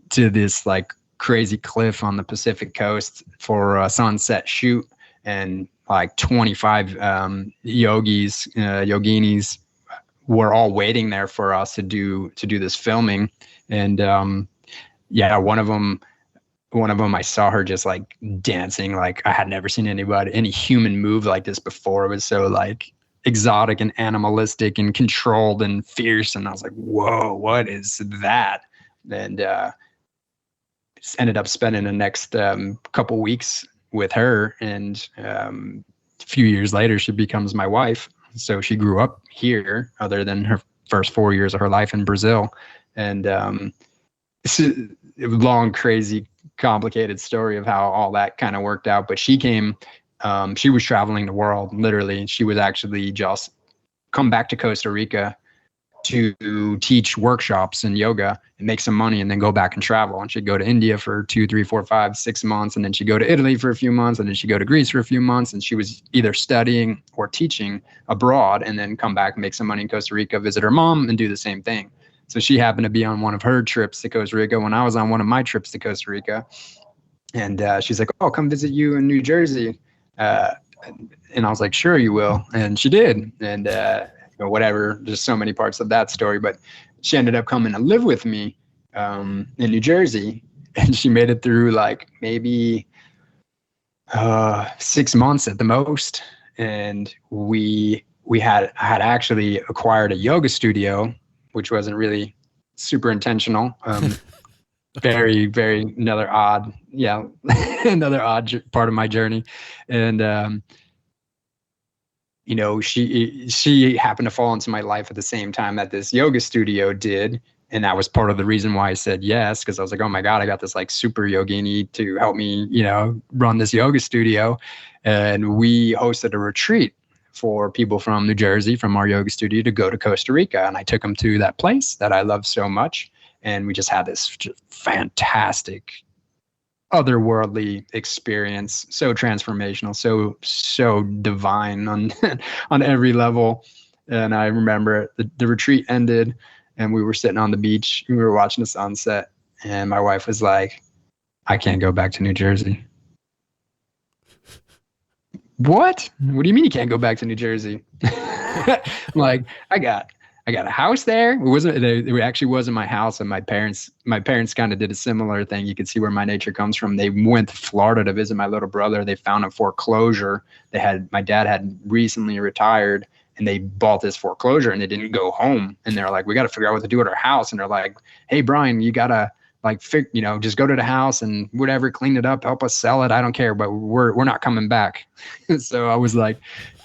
this like crazy cliff on the Pacific coast for a sunset shoot. And like 25 yoginis were all waiting there for us to do this filming. And one of them, I saw her just like dancing like I had never seen any human move like this before. It was so like exotic and animalistic and controlled and fierce. And I was like, whoa, what is that? And ended up spending the next couple weeks with her. And a few years later, she becomes my wife. So she grew up here, other than her first 4 years of her life in Brazil. And it's a long, crazy, complicated story of how all that kind of worked out. But she came, she was traveling the world, literally. She was actually just come back to Costa Rica to teach workshops in yoga and make some money, and then go back and travel. And she'd go to India for 2, 3, 4, 5, 6 months. And then she'd go to Italy for a few months. And then she'd go to Greece for a few months. And she was either studying or teaching abroad, and then come back and make some money in Costa Rica, visit her mom, and do the same thing. So she happened to be on one of her trips to Costa Rica when I was on one of my trips to Costa Rica. And she's like, oh, come visit you in New Jersey. And I was like, sure, you will. And she did. And whatever, just so many parts of that story. But she ended up coming to live with me in New Jersey, and she made it through like maybe 6 months at the most. And I had actually acquired a yoga studio, which wasn't really super intentional. Very, very another odd part of my journey. And she happened to fall into my life at the same time that this yoga studio did. And that was part of the reason why I said yes, because I was like, oh my God, I got this like super yogini to help me, run this yoga studio. And we hosted a retreat for people from New Jersey, from our yoga studio, to go to Costa Rica. And I took them to that place that I love so much. And we just had this fantastic, otherworldly experience, so transformational, so divine on on every level. And I remember the retreat ended, and we were sitting on the beach, and we were watching the sunset, and my wife was like, I can't go back to New Jersey. what do you mean you can't go back to New Jersey? I'm like, I got a house there. It actually wasn't my house. And my parents kind of did a similar thing. You can see where my nature comes from. They went to Florida to visit my little brother. They found a foreclosure. My dad had recently retired, and they bought this foreclosure, and they didn't go home. And they're like, we got to figure out what to do with our house. And they're like, hey, Brian, you got to just go to the house and whatever, clean it up, help us sell it. I don't care, but we're not coming back. So I was like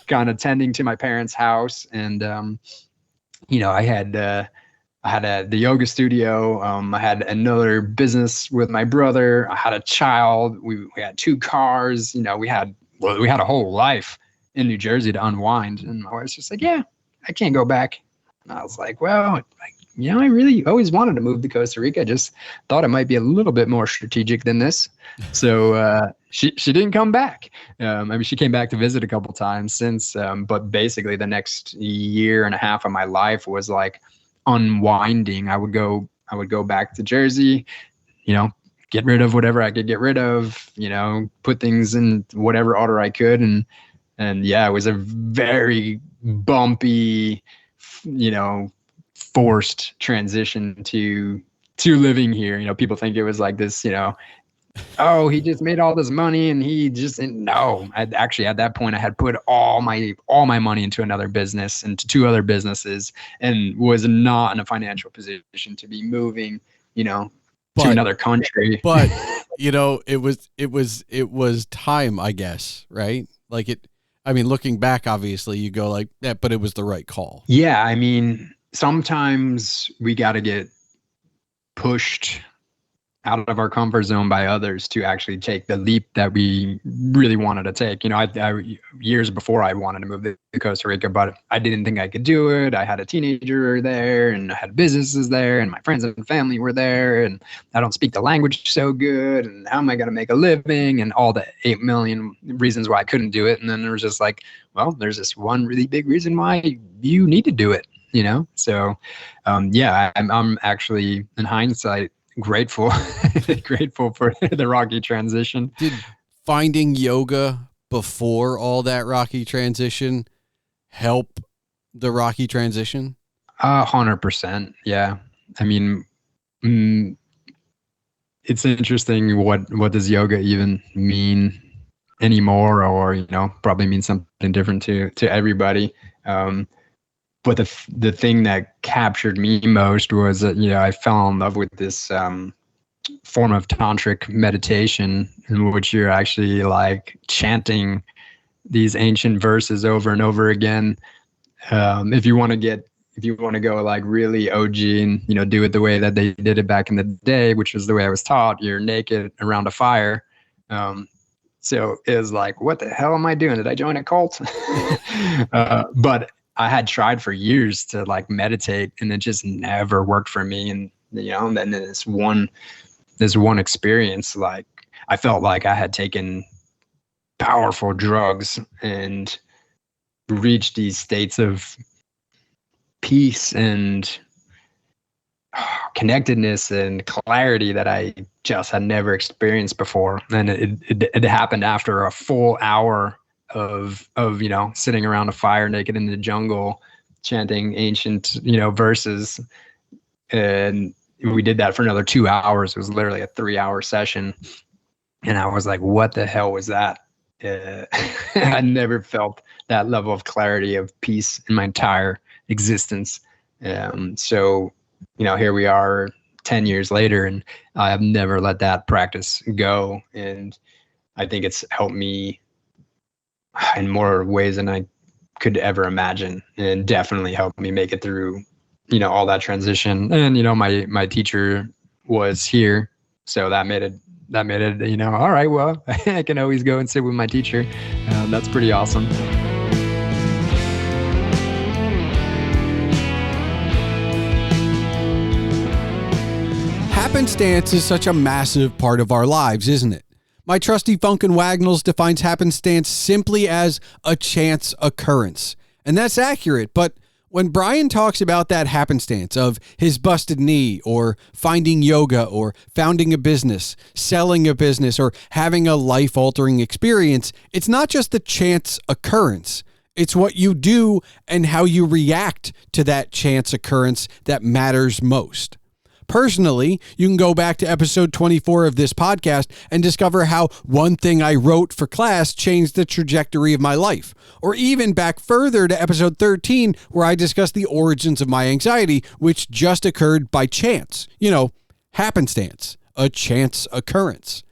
kind of tending to my parents' house. And, I had the yoga studio. I had another business with my brother. I had a child. We had 2 cars. We had a whole life in New Jersey to unwind. And my wife's just like, yeah, I can't go back. And I was like, well, I really always wanted to move to Costa Rica. I just thought it might be a little bit more strategic than this. So she didn't come back. She came back to visit a couple times since, but basically the next year and a half of my life was like unwinding. I would go back to Jersey, get rid of whatever I could get rid of, put things in whatever order I could. And yeah, it was a very bumpy, forced transition to living here. People think it was like this, oh, he just made all this money and he just, no, I actually, at that point, I had put all my money into another business, into 2 other businesses, and was not in a financial position to be moving, to another country. But, it was time, I guess, right? Like looking back, obviously you go like that, but it was the right call. Yeah. Sometimes we got to get pushed out of our comfort zone by others to actually take the leap that we really wanted to take. Years before I wanted to move to Costa Rica, but I didn't think I could do it. I had a teenager there, and I had businesses there, and my friends and family were there, and I don't speak the language so good, and how am I going to make a living, and all the 8 million reasons why I couldn't do it. And then there was just like, well, there's this one really big reason why you need to do it. So, I'm actually, in hindsight, grateful for the rocky transition. Did finding yoga before all that rocky transition help the rocky transition? 100%. Yeah. It's interesting. What does yoga even mean anymore? Or, probably means something different to everybody. But the thing that captured me most was that, I fell in love with this form of tantric meditation in which you're actually like chanting these ancient verses over and over again. If you want to go like really OG and, do it the way that they did it back in the day, which was the way I was taught, you're naked around a fire. So it was like, what the hell am I doing? Did I join a cult? But I had tried for years to like meditate, and it just never worked for me. And, and then this one experience, like I felt like I had taken powerful drugs and reached these states of peace and connectedness and clarity that I just had never experienced before. And it happened after a full hour of sitting around a fire naked in the jungle chanting ancient verses, and we did that for another 2 hours. It was literally a 3-hour session, and I was like, what the hell was that? I never felt that level of clarity, of peace in my entire existence. So here we are 10 years later, and I have never let that practice go, and I think it's helped me in more ways than I could ever imagine, and definitely helped me make it through, all that transition. And, my teacher was here, so that made it, all right, well, I can always go and sit with my teacher. That's pretty awesome. Happenstance is such a massive part of our lives, isn't it? My trusty Funkin' Wagnalls defines happenstance simply as a chance occurrence. And that's accurate, but When Brian talks about that happenstance of his busted knee or finding yoga or founding a business, selling a business, or having a life-altering experience, it's not just the chance occurrence. It's what you do and how you react to that chance occurrence that matters most. Personally, you can go back to episode 24 of this podcast and discover how one thing I wrote for class changed the trajectory of my life. Or even back further to episode 13, where I discussed the origins of my anxiety, which just occurred by chance. Happenstance, a chance occurrence.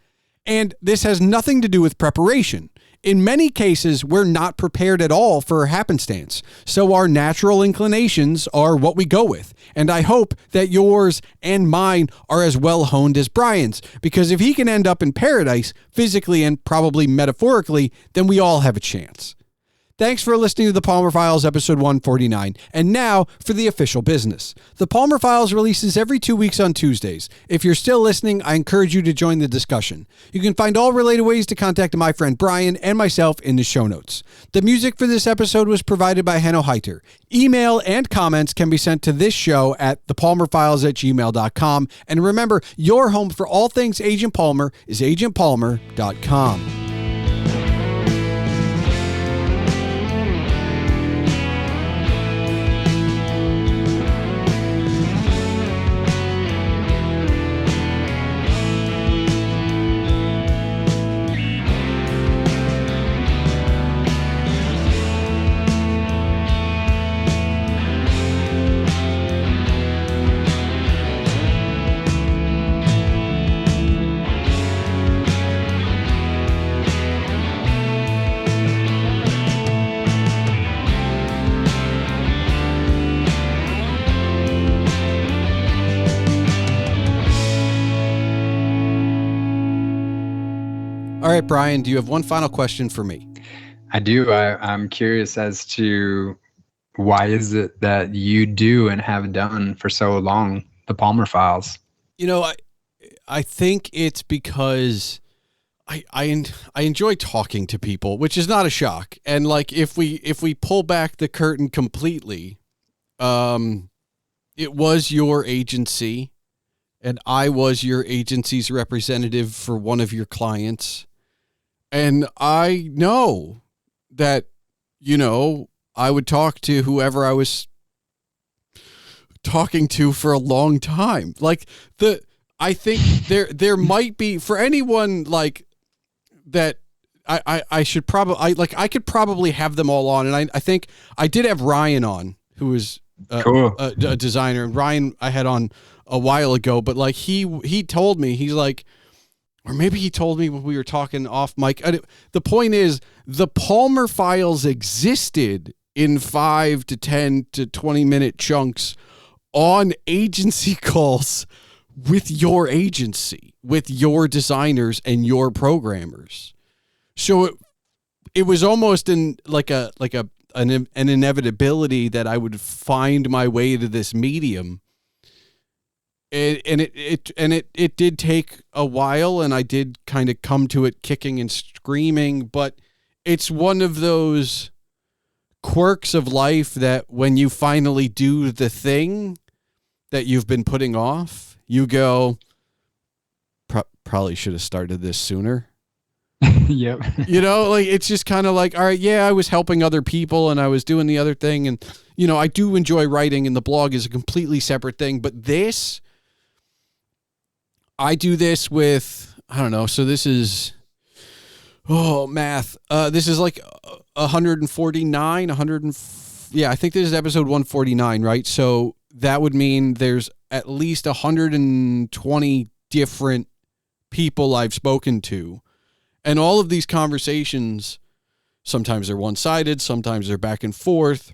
And this has nothing to do with preparation. In many cases, we're not prepared at all for happenstance, so our natural inclinations are what we go with. And I hope that yours and mine are as well honed as Brian's, because if he can end up in paradise, physically and probably metaphorically, then we all have a chance. Thanks for listening to the Palmer Files, episode 149. And now for the official business. The Palmer Files releases every 2 weeks on Tuesdays. If you're still listening, I encourage you to join the discussion. You can find all related ways to contact my friend Brian and myself in the show notes. The music for this episode was provided by Henno Heitur. Email and comments can be sent to this show at thepalmerfiles@gmail.com. And remember, your home for all things Agent Palmer is agentpalmer.com. All right, Brian, do you have one final question for me? I do. I'm curious as to why is it that you do and have done for so long the Palmer Files? I think it's because I enjoy talking to people, which is not a shock. And like if we pull back the curtain completely, it was your agency, and I was your agency's representative for one of your clients. And I know that, I would talk to whoever I was talking to for a long time. I think there might be, for anyone like that, I should probably, I could probably have them all on. And I think I did have Ryan on, who was Cool. a designer. And Ryan I had on a while ago, but like he told me, he's like, or maybe he told me when we were talking off mic. The point is, the Palmer Files existed in 5 to 10 to 20 minute chunks on agency calls with your agency, with your designers and your programmers. So it was almost an inevitability that I would find my way to this medium. And it did take a while, and I did kind of come to it kicking and screaming, but it's one of those quirks of life that when you finally do the thing that you've been putting off, you go, probably should have started this sooner. Yep. It's just kind of like, all right, yeah, I was helping other people and I was doing the other thing. And, I do enjoy writing, and the blog is a completely separate thing, but I do this with, I don't know. So this is, math. This is like 149, I think this is episode 149, right? So that would mean there's at least 120 different people I've spoken to. And all of these conversations, sometimes they're one-sided, sometimes they're back and forth.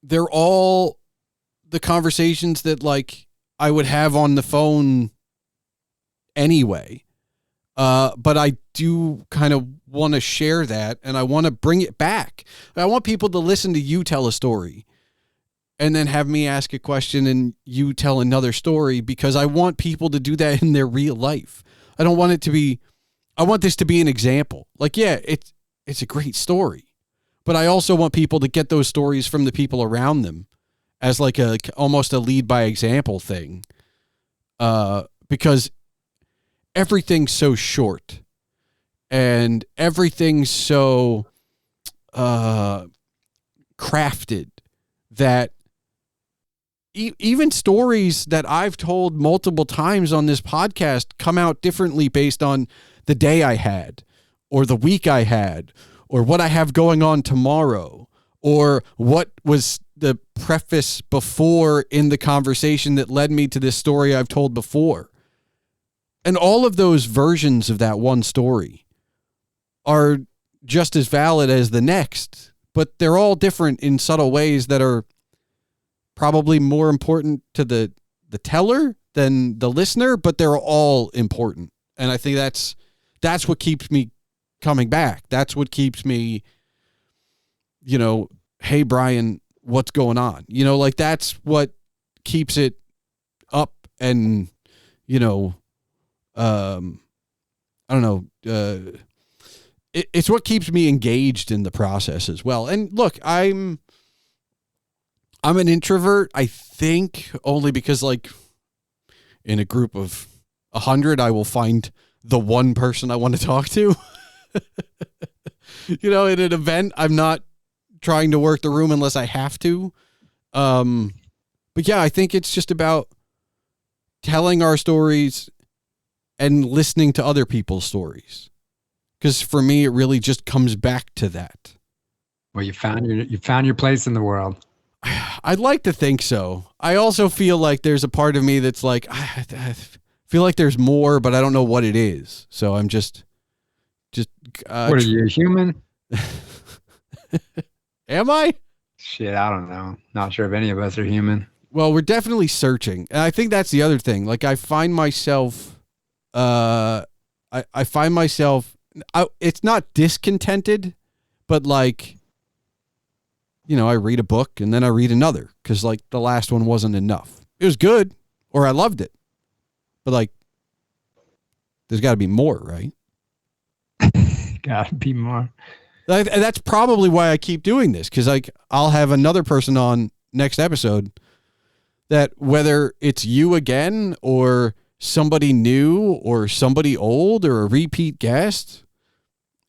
They're all the conversations that like I would have on the phone anyway. But I do kind of want to share that, and I want to bring it back. I want people to listen to you tell a story and then have me ask a question and you tell another story, because I want people to do that in their real life. I want this to be an example. Like, yeah, it's a great story, but I also want people to get those stories from the people around them as like almost a lead by example thing. Because everything's so short and everything's so crafted that even stories that I've told multiple times on this podcast come out differently based on the day I had or the week I had or what I have going on tomorrow or what was the preface before in the conversation that led me to this story I've told before. And all of those versions of that one story are just as valid as the next, but they're all different in subtle ways that are probably more important to the teller than the listener, but they're all important. And I think that's what keeps me coming back. That's what keeps me, hey, Brian, what's going on? Like that's what keeps it up and, I don't know. It's what keeps me engaged in the process as well. And look, I'm an introvert, I think, only because like in a group of 100, I will find the one person I want to talk to. In an event, I'm not trying to work the room unless I have to. But yeah, I think it's just about telling our stories and listening to other people's stories. Because for me, it really just comes back to that. Well, you found your place in the world. I'd like to think so. I also feel like there's a part of me that's like, I feel like there's more, but I don't know what it is. So I'm just. What are you, human? Am I? Shit, I don't know. Not sure if any of us are human. Well, we're definitely searching. And I think that's the other thing. Like I find myself, I find myself, it's not discontented, but like, I read a book and then I read another because like the last one wasn't enough. It was good or I loved it, but like, there's got to be more, right? Gotta be more. And that's probably why I keep doing this, because like I'll have another person on next episode that whether it's you again or somebody new or somebody old or a repeat guest,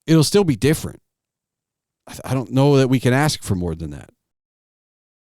it'll still be different. I don't know that we can ask for more than that.